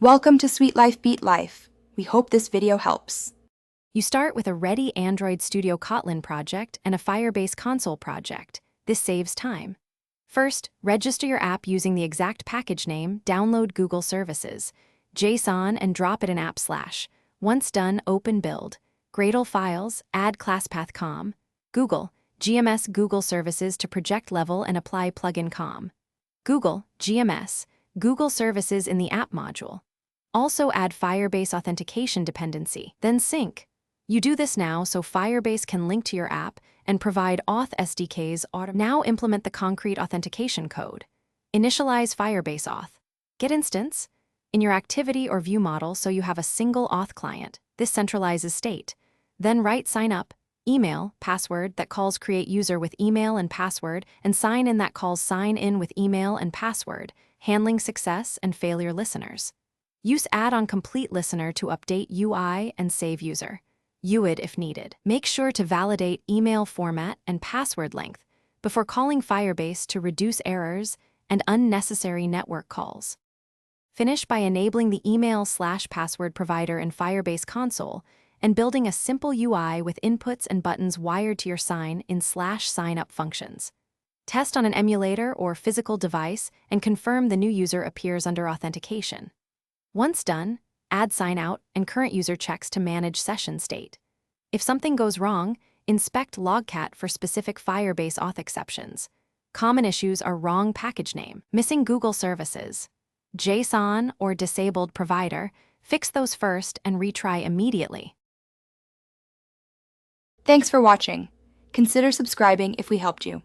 Welcome to Sweet Life Beat Life. We hope this video helps. You start with a ready Android Studio Kotlin project and a Firebase console project. This saves time. First, register your app using the exact package name, download Google Services, JSON, and drop it in app/. Once done, open build. Gradle files, add classpath com, Google, GMS Google Services to project level and apply plugin com. Google, GMS, Google Services in the app module. Also add Firebase Authentication dependency, then sync. You do this now so Firebase can link to your app and provide auth SDKs Now implement the concrete authentication code. Initialize Firebase auth. Get instance in your activity or view model so you have a single auth client. This centralizes state. Then write sign up, email, password that calls create user with email and password, and sign in that calls sign in with email and password, handling success and failure listeners. Use add-on complete listener to update UI and save user. UID if needed. Make sure to validate email format and password length before calling Firebase to reduce errors and unnecessary network calls. Finish by enabling the email/password provider in Firebase console and building a simple UI with inputs and buttons wired to your sign in /signup functions. Test on an emulator or physical device and confirm the new user appears under authentication. Once done, add sign out and current user checks to manage session state. If something goes wrong, inspect logcat for specific Firebase auth exceptions. Common issues are wrong package name, missing Google services, JSON, or disabled provider. Fix those first and retry immediately. Thanks for watching. Consider subscribing if we helped you.